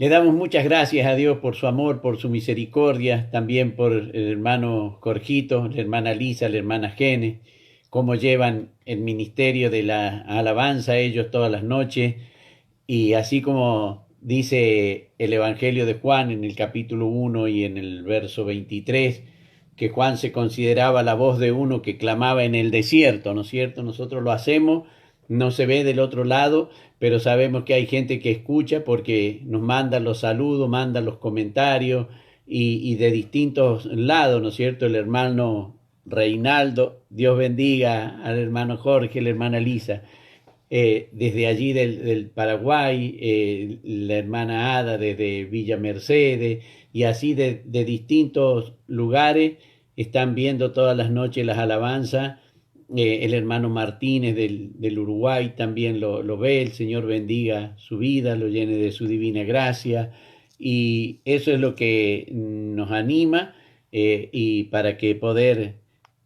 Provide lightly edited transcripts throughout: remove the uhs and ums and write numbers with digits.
Le damos muchas gracias a Dios por su amor, por su misericordia, también por el hermano Jorgito, la hermana Lisa, la hermana Gene, cómo llevan el ministerio de la alabanza ellos todas las noches. Y así como dice el Evangelio de Juan en el capítulo 1 y en el verso 23, que Juan se consideraba la voz de uno que clamaba en el desierto, ¿no es cierto? Nosotros lo hacemos, no se ve del otro lado, pero sabemos que hay gente que escucha porque nos mandan los saludos, mandan los comentarios y de distintos lados, ¿no es cierto? El hermano Reinaldo, Dios bendiga al hermano Jorge, la hermana Lisa. Desde allí del Paraguay, la hermana Ada desde Villa Mercedes, y así de distintos lugares están viendo todas las noches las alabanzas. El hermano Martínez del Uruguay también lo ve. El Señor bendiga su vida, lo llene de su divina gracia, y eso es lo que nos anima, y para que poder...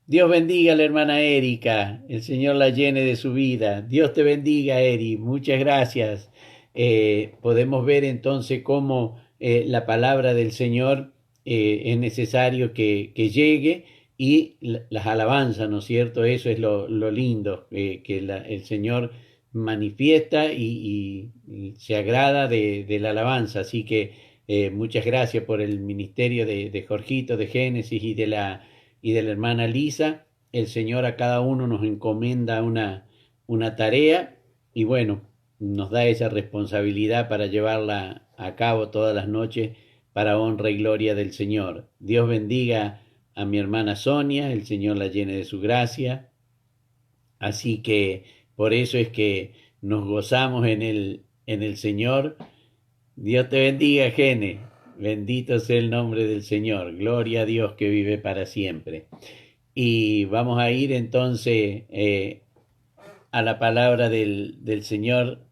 Dios bendiga a la hermana Erika, el Señor la llene de su vida. Dios te bendiga, Eri, muchas gracias. Podemos ver entonces cómo la palabra del Señor es necesario que llegue, y las alabanzas, ¿no es cierto? Eso es lo lindo, que el Señor manifiesta y se agrada de la alabanza. Así que muchas gracias por el ministerio de Jorgito, de Génesis y de la hermana Lisa. El Señor a cada uno nos encomienda una tarea, y bueno, nos da esa responsabilidad para llevarla a cabo todas las noches para honra y gloria del Señor. Dios bendiga a mi hermana Sonia, el Señor la llene de su gracia. Así que por eso es que nos gozamos en el Señor. Dios te bendiga, Gene. Bendito sea el nombre del Señor. Gloria a Dios que vive para siempre. Y vamos a ir entonces a la palabra del Señor,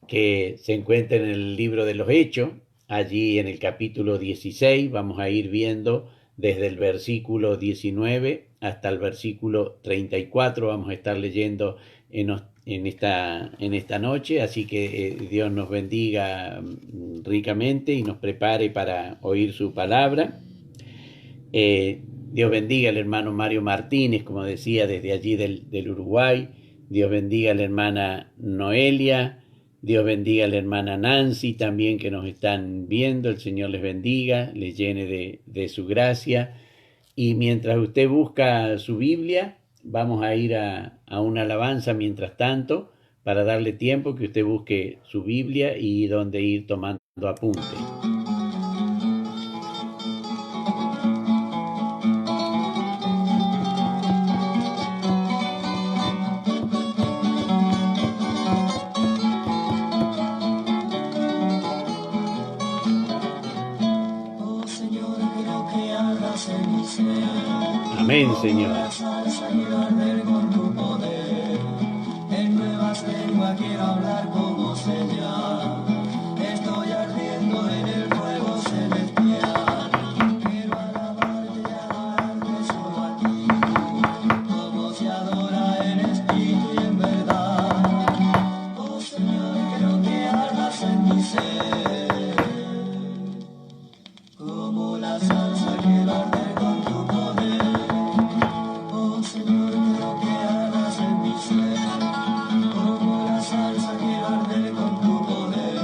que se encuentra en el libro de los Hechos. Allí en el capítulo 16 vamos a ir viendo desde el versículo 19 hasta el versículo 34. Vamos a estar leyendo en esta noche, así que Dios nos bendiga ricamente y nos prepare para oír su palabra. Dios bendiga al hermano Mario Martínez, como decía, desde allí del Uruguay. Dios bendiga a la hermana Noelia. Dios bendiga a la hermana Nancy también, que nos están viendo. El Señor les bendiga, les llene de su gracia. Y mientras usted busca su Biblia, vamos a ir a una alabanza mientras tanto, para darle tiempo que usted busque su Biblia y donde ir tomando apunte. Amén, Señor. Con tu poder, en nuevas lenguas quiero hablar como señal. Estoy ardiendo en el fuego celestial. Quiero alabarte y adorarte solo a ti, como se adora en espíritu y en verdad. Oh Señor, quiero que ardas en mi ser, como la salsa quiero arder con tu poder. Señor, quiero que ardas en mi ser, como la salsa quiero arder con tu poder.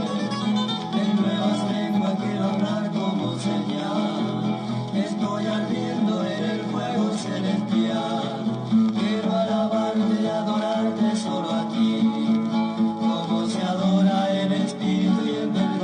En nuevas lenguas quiero hablar como señal. Estoy ardiendo en el fuego celestial. Quiero alabarte y adorarte solo a ti, como se adora en espíritu y en verdad.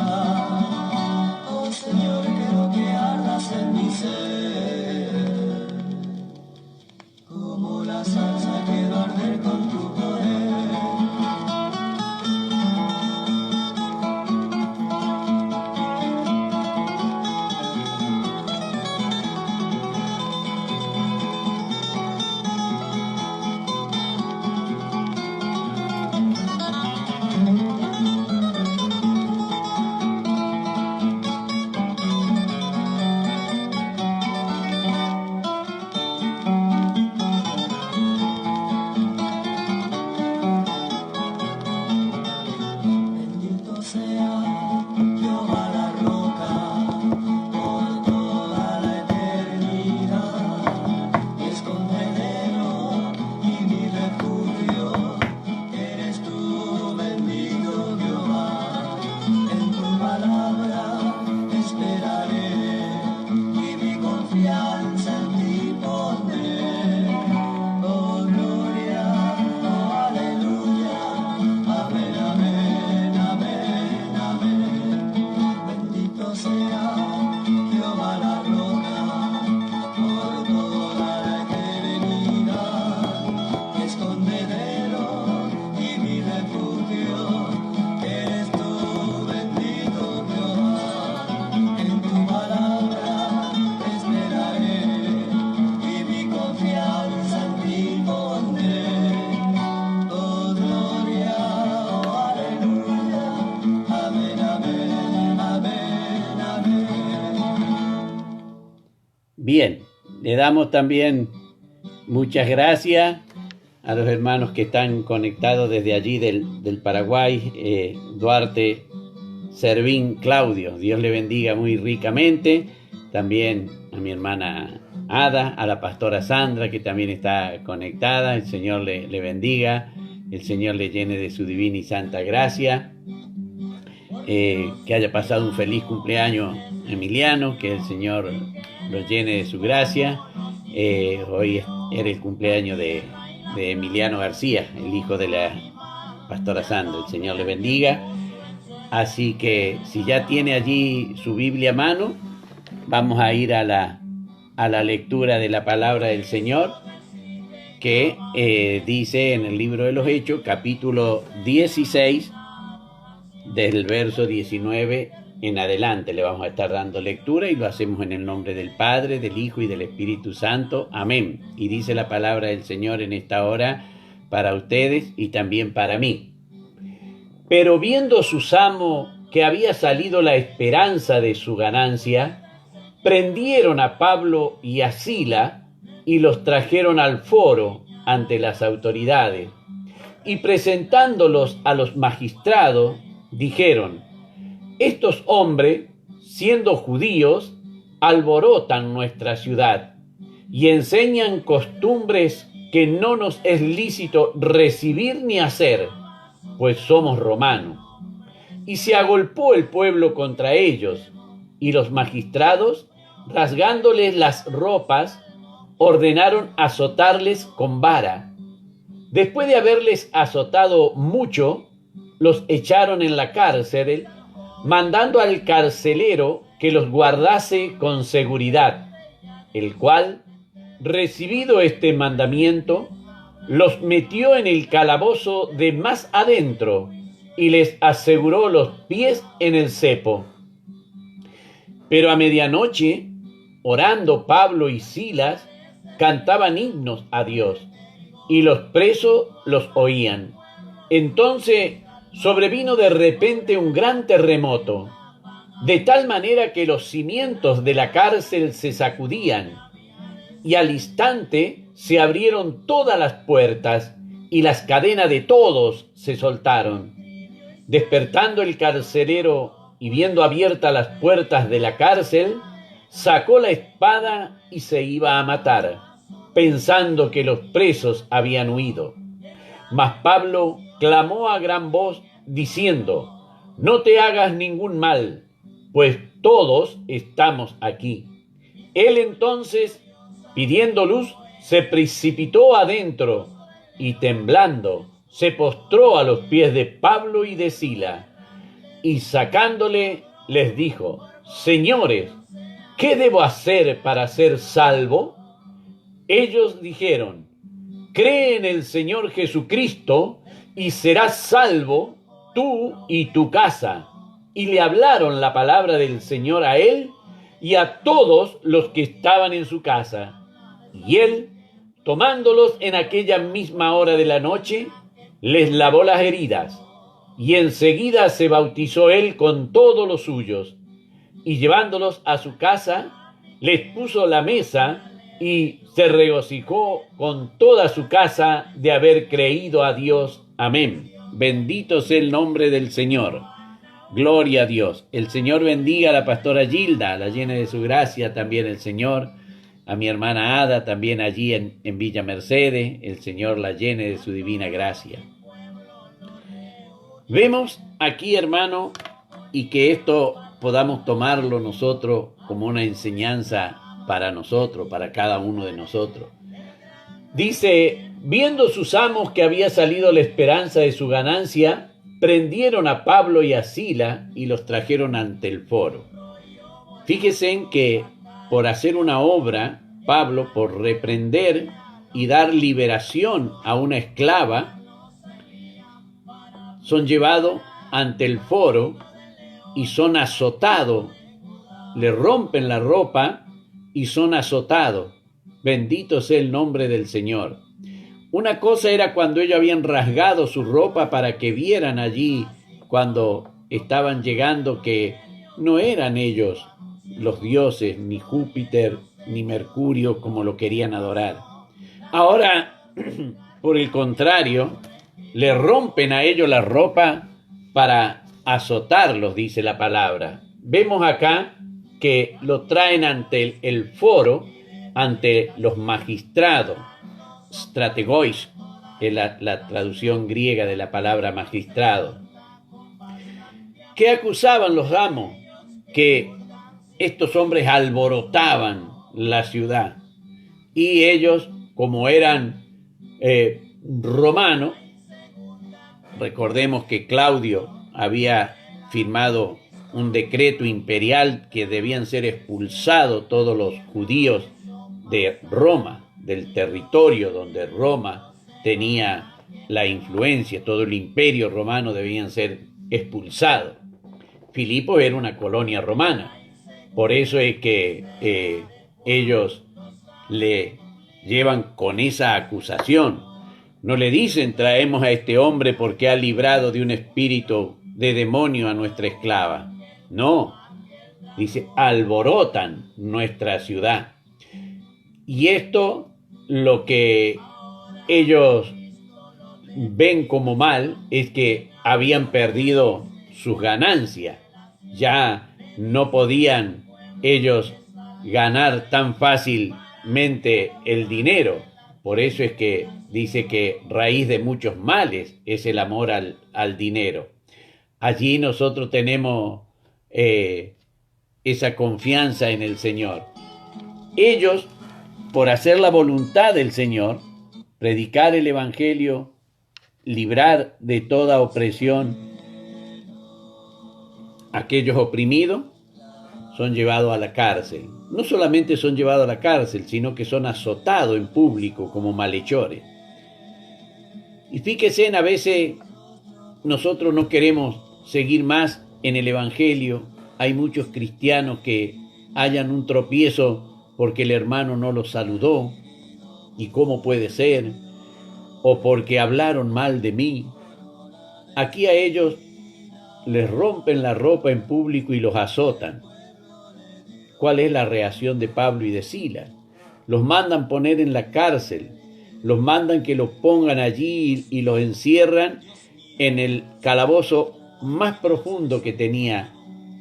Bien, le damos también muchas gracias a los hermanos que están conectados desde allí del Paraguay, Duarte, Servín, Claudio. Dios le bendiga muy ricamente. También a mi hermana Ada, a la pastora Sandra, que también está conectada. El Señor le bendiga, el Señor le llene de su divina y santa gracia. Que haya pasado un feliz cumpleaños Emiliano, que el Señor lo llene de su gracia. Hoy era el cumpleaños de Emiliano García, el hijo de la pastora Sandra. El Señor le bendiga. Así que si ya tiene allí su Biblia a mano, vamos a ir a la lectura de la palabra del Señor, que dice en el libro de los Hechos, capítulo 16, del verso 19 en adelante. Le vamos a estar dando lectura y lo hacemos en el nombre del Padre, del Hijo y del Espíritu Santo. Amén. Y dice la palabra del Señor en esta hora para ustedes y también para mí. Pero viendo sus amos que había salido la esperanza de su ganancia, prendieron a Pablo y a Sila y los trajeron al foro ante las autoridades. Y presentándolos a los magistrados, dijeron: estos hombres, siendo judíos, alborotan nuestra ciudad y enseñan costumbres que no nos es lícito recibir ni hacer, pues somos romanos. Y se agolpó el pueblo contra ellos, y los magistrados, rasgándoles las ropas, ordenaron azotarles con vara. Después de haberles azotado mucho, los echaron en la cárcel, mandando al carcelero que los guardase con seguridad, el cual, recibido este mandamiento, los metió en el calabozo de más adentro y les aseguró los pies en el cepo. Pero a medianoche, orando Pablo y Silas, cantaban himnos a Dios, y los presos los oían. Entonces sobrevino de repente un gran terremoto, de tal manera que los cimientos de la cárcel se sacudían, y al instante se abrieron todas las puertas, y las cadenas de todos se soltaron. Despertando el carcelero y viendo abiertas las puertas de la cárcel, sacó la espada y se iba a matar, pensando que los presos habían huido. Mas Pablo clamó a gran voz, diciendo: no te hagas ningún mal, pues todos estamos aquí. Él entonces, pidiendo luz, se precipitó adentro y temblando se postró a los pies de Pablo y de Sila, y sacándole les dijo: señores, ¿qué debo hacer para ser salvo? Ellos dijeron: cree en el Señor Jesucristo y serás salvo tú y tu casa. Y le hablaron la palabra del Señor a él y a todos los que estaban en su casa. Y él, tomándolos en aquella misma hora de la noche, les lavó las heridas, y enseguida se bautizó él con todos los suyos, y llevándolos a su casa, les puso la mesa, y se regocijó con toda su casa de haber creído a Dios. Amén. Bendito sea el nombre del Señor. Gloria a Dios. El Señor bendiga a la pastora Gilda, la llene de su gracia también el Señor. A mi hermana Ada también allí en Villa Mercedes, el Señor la llene de su divina gracia. Vemos aquí, hermano, y que esto podamos tomarlo nosotros como una enseñanza para nosotros, para cada uno de nosotros. Dice: viendo sus amos que había salido la esperanza de su ganancia, prendieron a Pablo y a Sila y los trajeron ante el foro. Fíjense en que por hacer una obra, Pablo, por reprender y dar liberación a una esclava, son llevados ante el foro y son azotados, le rompen la ropa y son azotados. Bendito sea el nombre del Señor. Una cosa era cuando ellos habían rasgado su ropa para que vieran allí cuando estaban llegando que no eran ellos los dioses, ni Júpiter, ni Mercurio como lo querían adorar. Ahora, por el contrario, le rompen a ellos la ropa para azotarlos, dice la palabra. Vemos acá que lo traen ante el foro, ante los magistrados, strategois, es la traducción griega de la palabra magistrado. ¿Qué acusaban los amos? Que estos hombres alborotaban la ciudad y ellos, como eran romanos, recordemos que Claudio había firmado un decreto imperial que debían ser expulsados todos los judíos de Roma, del territorio donde Roma tenía la influencia, todo el imperio romano debían ser expulsados. Filipos era una colonia romana, por eso es que ellos le llevan con esa acusación. No le dicen traemos a este hombre porque ha librado de un espíritu de demonio a nuestra esclava. No, dice alborotan nuestra ciudad. Y esto lo que ellos ven como mal es que habían perdido sus ganancias. Ya no podían ellos ganar tan fácilmente el dinero. Por eso es que dice que raíz de muchos males es el amor al dinero. Allí nosotros tenemos esa confianza en el Señor. Ellos, por hacer la voluntad del Señor, predicar el Evangelio, librar de toda opresión a aquellos oprimidos, son llevados a la cárcel. No solamente son llevados a la cárcel, sino que son azotados en público como malhechores. Y fíjense, a veces nosotros no queremos seguir más en el Evangelio. Hay muchos cristianos que hayan un tropiezo porque el hermano no los saludó. ¿Y cómo puede ser? O porque hablaron mal de mí. Aquí a ellos les rompen la ropa en público y los azotan. ¿Cuál es la reacción de Pablo y de Silas? Los mandan poner en la cárcel, los mandan que los pongan allí y los encierran en el calabozo más profundo que tenía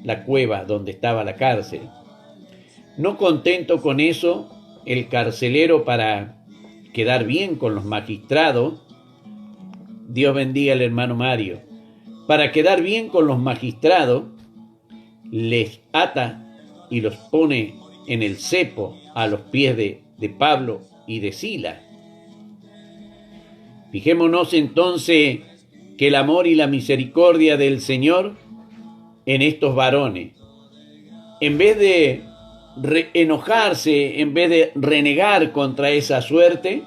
la cueva donde estaba la cárcel. No contento con eso, el carcelero, para quedar bien con los magistrados, Dios bendiga al hermano Mario, para quedar bien con los magistrados, les ata y los pone en el cepo a los pies de Pablo y de Silas. Fijémonos entonces que el amor y la misericordia del Señor en estos varones, en vez de enojarse, en vez de renegar contra esa suerte,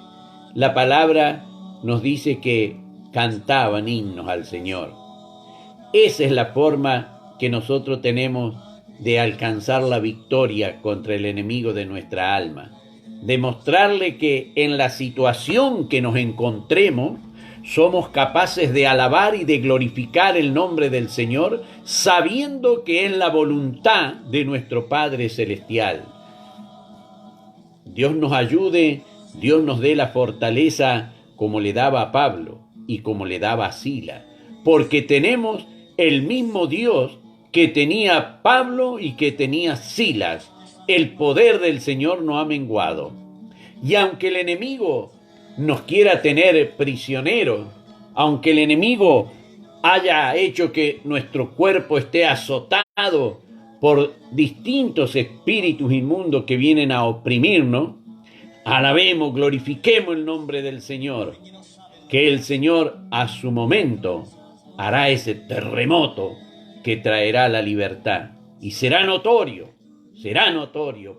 la palabra nos dice que cantaban himnos al Señor. Esa es la forma que nosotros tenemos de alcanzar la victoria contra el enemigo de nuestra alma. Demostrarle que en la situación que nos encontremos, somos capaces de alabar y de glorificar el nombre del Señor, sabiendo que es la voluntad de nuestro Padre Celestial. Dios nos ayude, Dios nos dé la fortaleza como le daba a Pablo y como le daba a Silas, porque tenemos el mismo Dios que tenía Pablo y que tenía Silas. El poder del Señor no ha menguado. Y aunque el enemigo nos quiera tener prisioneros, aunque el enemigo haya hecho que nuestro cuerpo esté azotado por distintos espíritus inmundos que vienen a oprimirnos, alabemos, glorifiquemos el nombre del Señor, que el Señor a su momento hará ese terremoto que traerá la libertad. Y será notorio.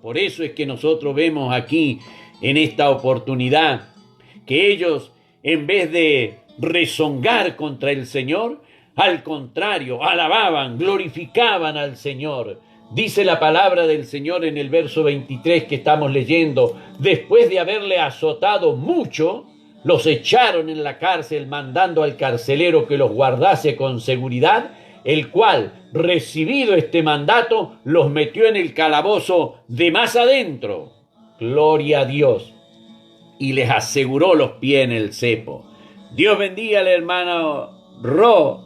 Por eso es que nosotros vemos aquí, en esta oportunidad, que ellos, en vez de rezongar contra el Señor, al contrario, alababan, glorificaban al Señor. Dice la palabra del Señor en el verso 23 que estamos leyendo: después de haberle azotado mucho, los echaron en la cárcel, mandando al carcelero que los guardase con seguridad, el cual, recibido este mandato, los metió en el calabozo de más adentro. gloria a Dios, y les aseguró los pies en el cepo. Dios bendiga al hermano Ro,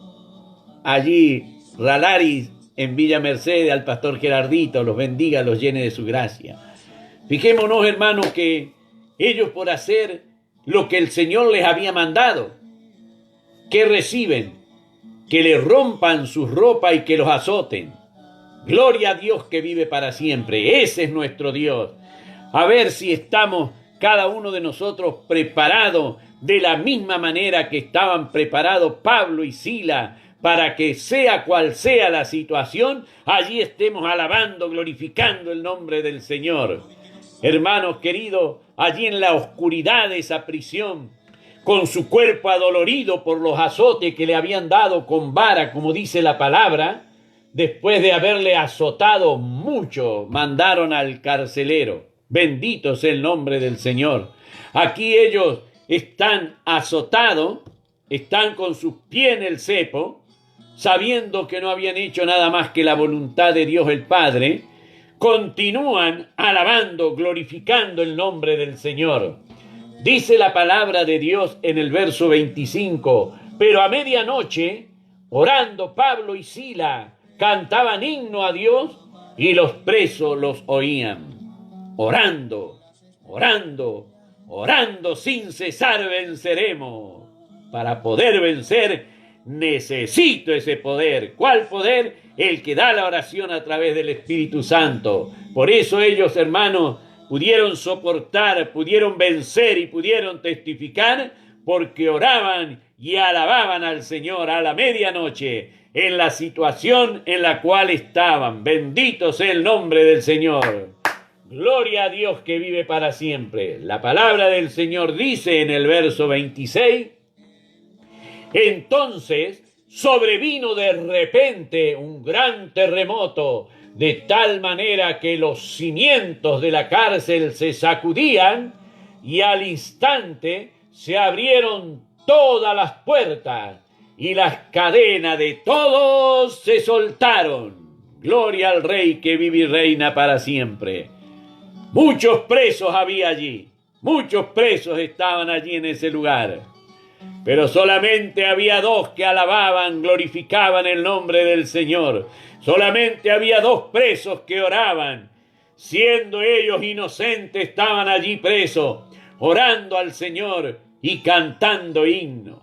allí, Ralaris, en Villa Mercedes, al pastor Gerardito, los bendiga, los llene de su gracia. Fijémonos, hermanos, que ellos por hacer lo que el Señor les había mandado, que reciben, que les rompan sus ropas y que los azoten. Gloria a Dios que vive para siempre. Ese es nuestro Dios. A ver si estamos cada uno de nosotros preparados de la misma manera que estaban preparados Pablo y Silas, para que sea cual sea la situación, allí estemos alabando, glorificando el nombre del Señor. Hermanos queridos, allí en la oscuridad de esa prisión, con su cuerpo adolorido por los azotes que le habían dado con vara, como dice la palabra, después de haberle azotado mucho, mandaron al carcelero. Bendito sea el nombre del Señor. Aquí ellos están azotados, están con sus pies en el cepo, sabiendo que no habían hecho nada más que la voluntad de Dios el Padre, continúan alabando, glorificando el nombre del Señor. Dice la palabra de Dios en el verso 25, pero a medianoche, orando Pablo y Silas, cantaban himno a Dios y los presos los oían. Orando, orando, orando sin cesar venceremos. Para poder vencer necesito ese poder. ¿Cuál poder? El que da la oración a través del Espíritu Santo. Por eso ellos, hermanos, pudieron soportar, pudieron vencer y pudieron testificar, porque oraban y alababan al Señor a la medianoche en la situación en la cual estaban. Bendito sea el nombre del Señor. Gloria a Dios que vive para siempre. La palabra del Señor dice en el verso 26, entonces sobrevino de repente un gran terremoto, de tal manera que los cimientos de la cárcel se sacudían y al instante se abrieron todas las puertas y las cadenas de todos se soltaron. Gloria al Rey que vive y reina para siempre. Muchos presos había allí, muchos presos estaban allí en ese lugar. Pero solamente había dos que alababan, glorificaban el nombre del Señor. Solamente había dos presos que oraban. Siendo ellos inocentes, estaban allí presos, orando al Señor y cantando himnos.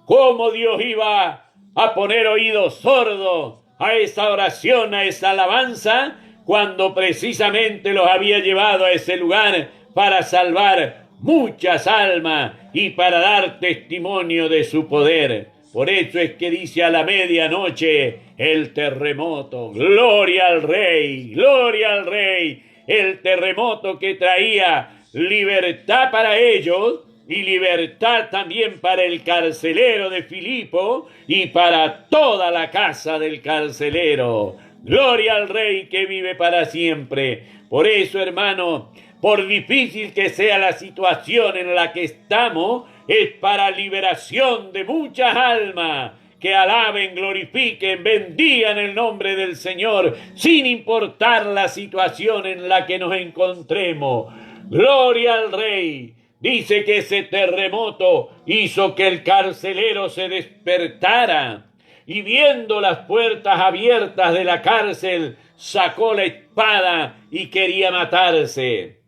¿Cómo Dios iba a poner oídos sordos a esa oración, a esa alabanza, cuando precisamente los había llevado a ese lugar para salvar muchas almas y para dar testimonio de su poder? Por eso es que dice a la medianoche el terremoto. Gloria al Rey, gloria al Rey. El terremoto que traía libertad para ellos y libertad también para el carcelero de Filipo y para toda la casa del carcelero. Gloria al Rey que vive para siempre. Por eso, hermano, por difícil que sea la situación en la que estamos, es para liberación de muchas almas que alaben, glorifiquen, bendigan el nombre del Señor, sin importar la situación en la que nos encontremos. Gloria al Rey. Dice que ese terremoto hizo que el carcelero se despertara y viendo las puertas abiertas de la cárcel, sacó la espada y quería matarse.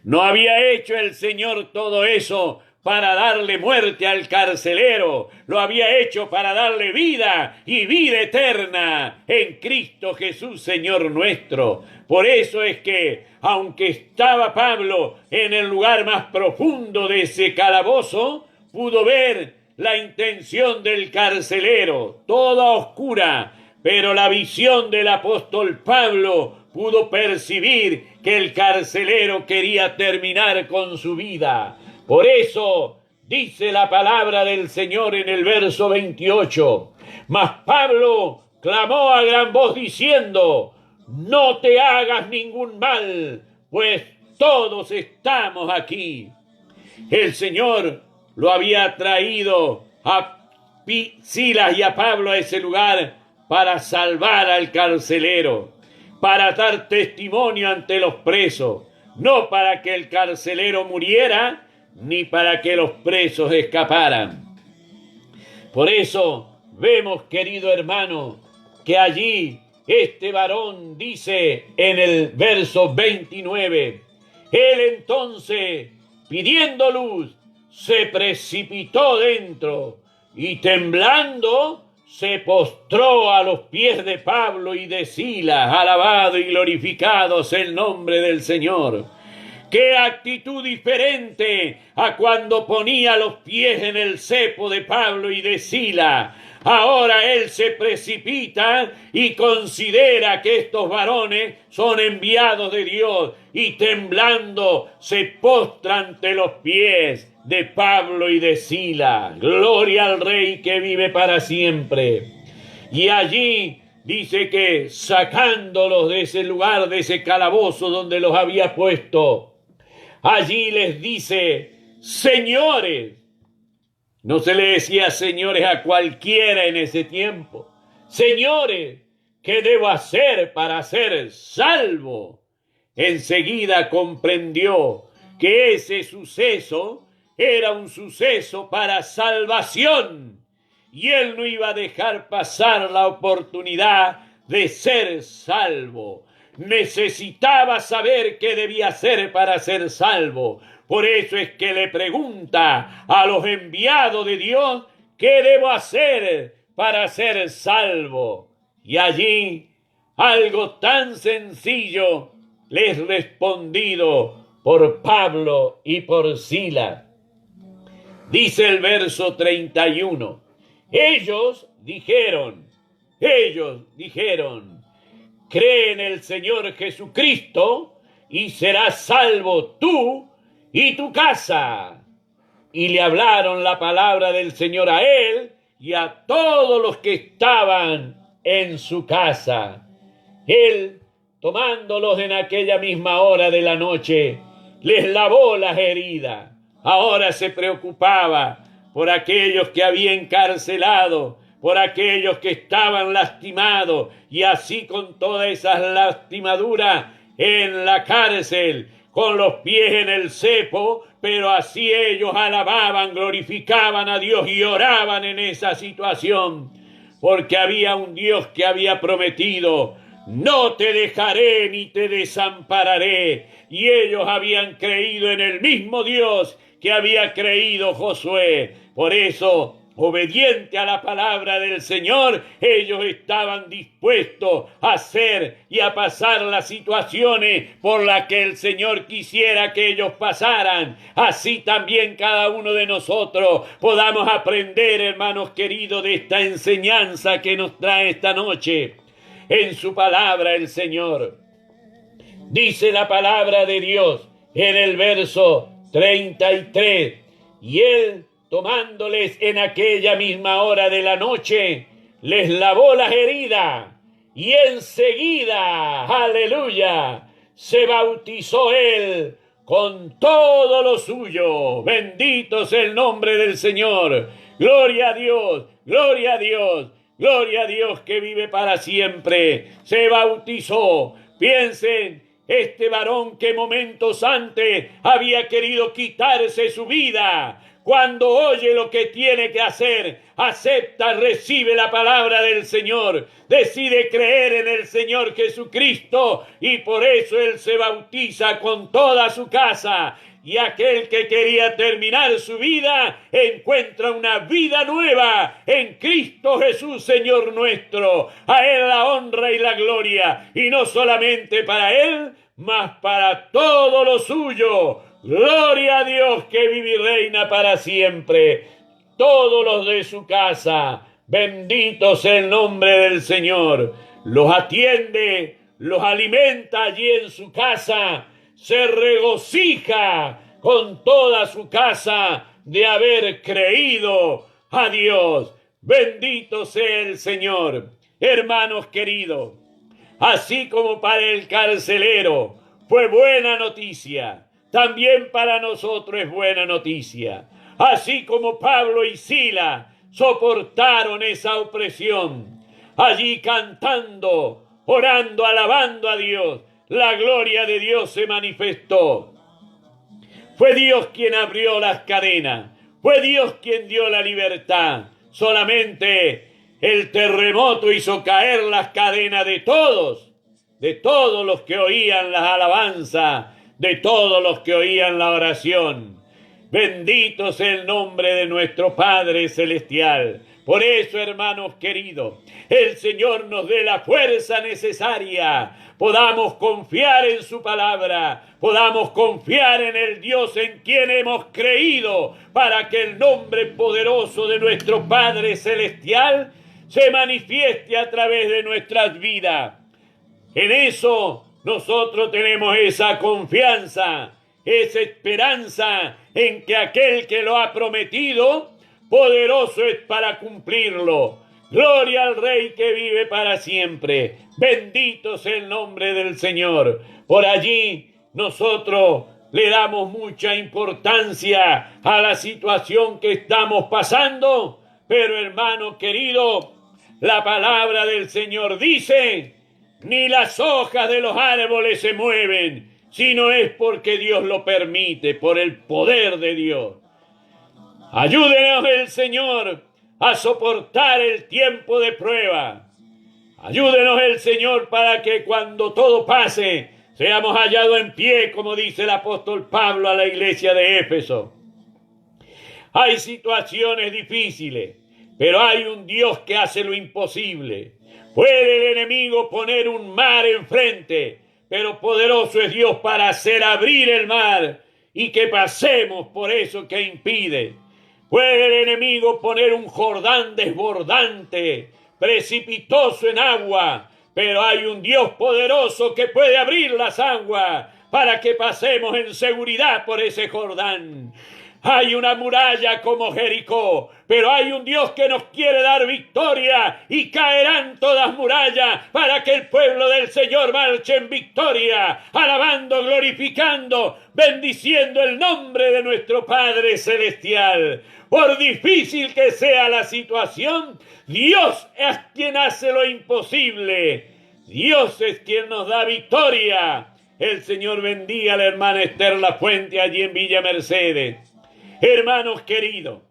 No había hecho el Señor todo eso para darle muerte al carcelero, lo había hecho para darle vida y vida eterna en Cristo Jesús, Señor nuestro. Por eso es que, aunque estaba Pablo en el lugar más profundo de ese calabozo, pudo ver la intención del carcelero, toda oscura, pero la visión del apóstol Pablo pudo percibir que el carcelero quería terminar con su vida. Por eso dice la palabra del Señor en el verso 28. Mas Pablo clamó a gran voz diciendo: no te hagas ningún mal, pues todos estamos aquí. El Señor lo había traído a Silas y a Pablo a ese lugar para salvar al carcelero, para dar testimonio ante los presos. no para que el carcelero muriera, ni para que los presos escaparan. Por eso vemos, querido hermano, que allí este varón dice en el verso 29, él entonces, pidiendo luz, se precipitó dentro y temblando se postró a los pies de Pablo y de Silas, alabado y glorificado sea el nombre del Señor. ¡Qué actitud diferente a cuando ponía los pies en el cepo de Pablo y de Silas! Ahora él se precipita y considera que estos varones son enviados de Dios y temblando se postra ante los pies de Pablo y de Silas. Gloria al Rey que vive para siempre. Y allí dice que sacándolos de ese lugar, de ese calabozo donde los había puesto, allí les dice, señores. No se le decía señores a cualquiera en ese tiempo. Señores, ¿qué debo hacer para ser salvo? Enseguida comprendió que ese suceso era un suceso para salvación y él no iba a dejar pasar la oportunidad de ser salvo. Necesitaba saber qué debía hacer para ser salvo. Por eso es que le pregunta a los enviados de Dios, ¿qué debo hacer para ser salvo? Y allí, algo tan sencillo les respondido por Pablo y por Silas. Dice el verso 31, ellos dijeron, cree en el Señor Jesucristo y serás salvo tú y tu casa. Y le hablaron la palabra del Señor a él y a todos los que estaban en su casa. Él, tomándolos en aquella misma hora de la noche, les lavó las heridas. Ahora se preocupaba por aquellos que había encarcelado, por aquellos que estaban lastimados, y así con todas esas lastimaduras en la cárcel, con los pies en el cepo, pero así ellos alababan, glorificaban a Dios y oraban en esa situación, porque había un Dios que había prometido, no te dejaré ni te desampararé, y ellos habían creído en el mismo Dios que había creído Josué. Por eso, obediente a la palabra del Señor, ellos estaban dispuestos a hacer y a pasar las situaciones por las que el Señor quisiera que ellos pasaran. Así también cada uno de nosotros podamos aprender, hermanos queridos, de esta enseñanza que nos trae esta noche. En su palabra el Señor dice la palabra de Dios en el verso 33, y él, tomándoles en aquella misma hora de la noche, les lavó las heridas y enseguida, aleluya, se bautizó él con todo lo suyo. Bendito sea el nombre del Señor. Gloria a Dios, gloria a Dios, gloria a Dios que vive para siempre. Se bautizó. Piensen, este varón que momentos antes había querido quitarse su vida, cuando oye lo que tiene que hacer, acepta, recibe la palabra del Señor, decide creer en el Señor Jesucristo y por eso él se bautiza con toda su casa. Y aquel que quería terminar su vida encuentra una vida nueva en Cristo Jesús, Señor nuestro. A él la honra y la gloria, y no solamente para él, mas para todo lo suyo. Gloria a Dios que vive y reina para siempre. Todos los de su casa, bendito sea el nombre del Señor. Los atiende, los alimenta allí en su casa. Se regocija con toda su casa de haber creído a Dios. Bendito sea el Señor. Hermanos queridos, así como para el carcelero fue buena noticia, también para nosotros es buena noticia. Así como Pablo y Silas soportaron esa opresión, allí cantando, orando, alabando a Dios, la gloria de Dios se manifestó. Fue Dios quien abrió las cadenas. Fue Dios quien dio la libertad. Solamente el terremoto hizo caer las cadenas de todos los que oían las alabanzas, de todos los que oían la oración. Bendito sea el nombre de nuestro Padre Celestial. Por eso, hermanos queridos, el Señor nos dé la fuerza necesaria, podamos confiar en su palabra, podamos confiar en el Dios en quien hemos creído, para que el nombre poderoso de nuestro Padre Celestial se manifieste a través de nuestras vidas. En eso nosotros tenemos esa confianza, esa esperanza en que aquel que lo ha prometido, poderoso es para cumplirlo. Gloria al Rey que vive para siempre. Bendito sea el nombre del Señor. Por allí nosotros le damos mucha importancia a la situación que estamos pasando, pero hermano querido, la palabra del Señor dice: ni las hojas de los árboles se mueven, sino es porque Dios lo permite, por el poder de Dios. Ayúdenos el Señor a soportar el tiempo de prueba. Ayúdenos el Señor para que cuando todo pase, seamos hallados en pie, como dice el apóstol Pablo a la iglesia de Éfeso. Hay situaciones difíciles, pero hay un Dios que hace lo imposible. Puede el enemigo poner un mar enfrente, pero poderoso es Dios para hacer abrir el mar y que pasemos por eso que impide. Puede el enemigo poner un Jordán desbordante, precipitoso en agua, pero hay un Dios poderoso que puede abrir las aguas para que pasemos en seguridad por ese Jordán. Hay una muralla como Jericó, pero hay un Dios que nos quiere dar victoria y caerán todas murallas para que el pueblo del Señor marche en victoria, alabando, glorificando, bendiciendo el nombre de nuestro Padre Celestial. Por difícil que sea la situación, Dios es quien hace lo imposible. Dios es quien nos da victoria. El Señor bendiga a la hermana Esther Lafuente allí en Villa Mercedes. Hermanos queridos,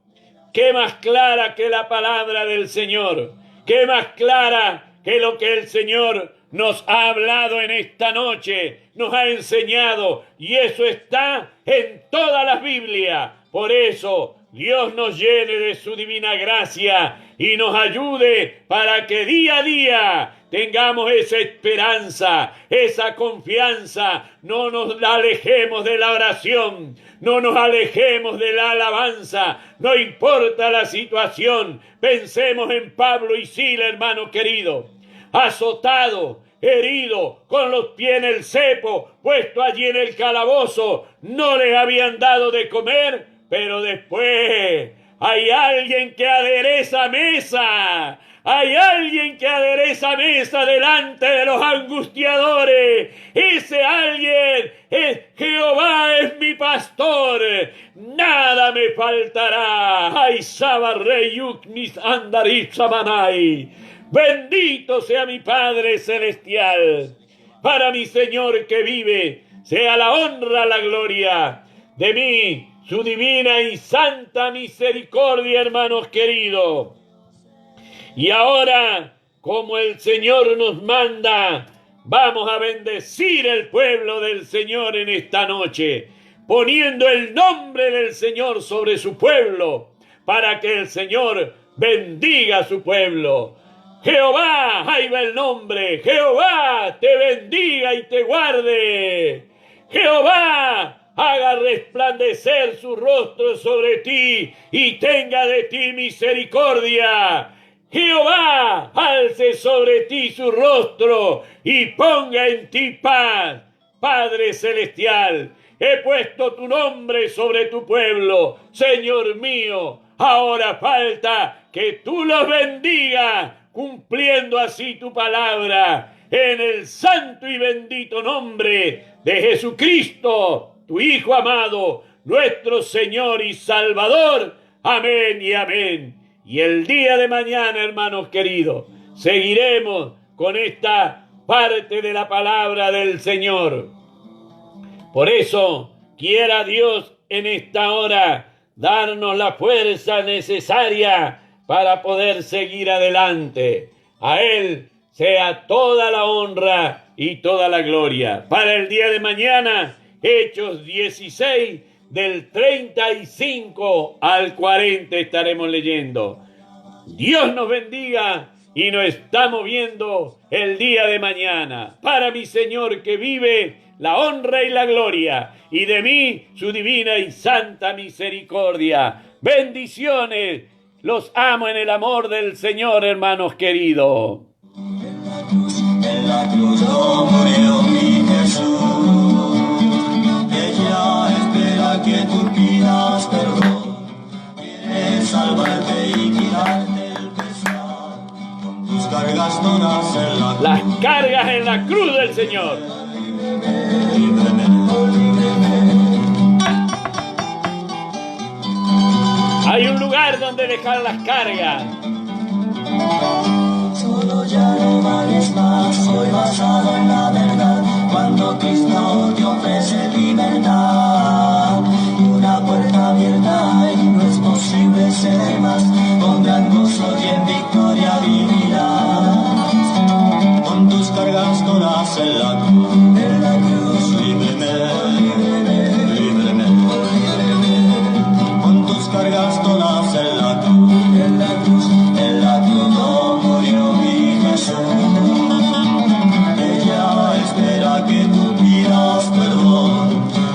qué más clara que la palabra del Señor, qué más clara que lo que el Señor nos ha hablado en esta noche, nos ha enseñado, y eso está en todas las Biblias. Por eso Dios nos llene de su divina gracia y nos ayude para que día a día tengamos esa esperanza, esa confianza, no nos alejemos de la oración, no nos alejemos de la alabanza, no importa la situación. Pensemos en Pablo y Silas, hermano querido, azotado, herido, con los pies en el cepo, puesto allí en el calabozo, no les habían dado de comer, pero después hay alguien que adereza mesa. Hay alguien que adereza mesa delante de los angustiadores. Ese alguien es Jehová, es mi pastor. Nada me faltará. Ay, Sabarrey Yuknis Andarit Samanay. Bendito sea mi Padre Celestial. Para mi Señor que vive, sea la honra, la gloria de mí, su divina y santa misericordia, hermanos queridos. Y ahora, como el Señor nos manda, vamos a bendecir el pueblo del Señor en esta noche, poniendo el nombre del Señor sobre su pueblo, para que el Señor bendiga a su pueblo. Jehová, ahí va el nombre, Jehová te bendiga y te guarde. Jehová haga resplandecer su rostro sobre ti y tenga de ti misericordia. Jehová alce sobre ti su rostro y ponga en ti paz. Padre Celestial, he puesto tu nombre sobre tu pueblo, Señor mío. Ahora falta que tú los bendigas, cumpliendo así tu palabra, en el santo y bendito nombre de Jesucristo, tu Hijo amado, nuestro Señor y Salvador. Amén y amén. Y el día de mañana, hermanos queridos, seguiremos con esta parte de la palabra del Señor. Por eso, quiera Dios en esta hora darnos la fuerza necesaria para poder seguir adelante. A Él sea toda la honra y toda la gloria. Para el día de mañana, Hechos 16, del 35 al 40 estaremos leyendo. Dios nos bendiga y nos estamos viendo el día de mañana. Para mi Señor que vive, la honra y la gloria, y de mí su divina y santa misericordia. Bendiciones. Los amo en el amor del Señor, hermanos queridos. En la cruz no murió mi Jesús. Ella espera que tú pidas perdón. Quiere salvarte y quitarte el pesar. Con tus cargas todas en la cruz. Las cargas en la cruz del Señor. Líbreme, líbreme. Hay un lugar donde dejar las cargas. Solo ya no vales más, soy basado en la verdad. Cuando Cristo te ofrece libertad, una puerta abierta y no es posible ser más. Con gran gozo y en victoria vivirás. Con tus cargas todas en la cruz, líbreme, líbreme, líbreme, líbreme. Con tus cargas todas en la cruz, en la cruz no murió mi Jesús. Ella espera que tú pidas perdón,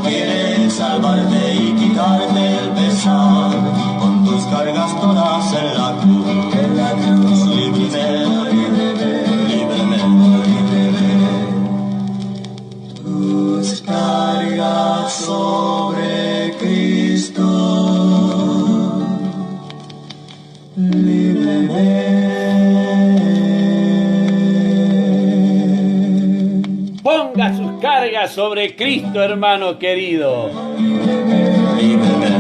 quiere salvarte y quitarte el pesar. Con tus cargas todas en la cruz, líbreme, líbreme, líbreme, líbreme. Tus cargas sobre Cristo, líbreme. Ponga sus cargas sobre Cristo, hermano querido. Líbreme, líbreme.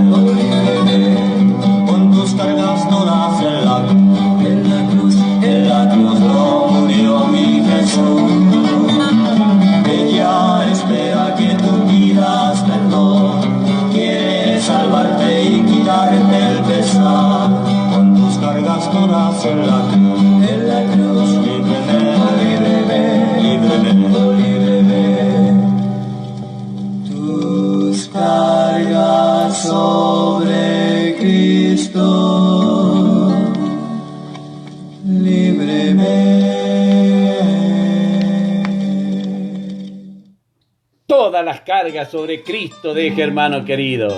Con tus cargas todas en la cruz, en la cruz no murió mi Jesús. Ella espera que tú pidas perdón, quiere salvarte y quitarte el pesar. Con tus cargas todas en la cruz, líbreme, líbreme, líbreme, líbreme. Tus cargas sobre Cristo, líbreme. Todas las cargas sobre Cristo deje, hermano querido.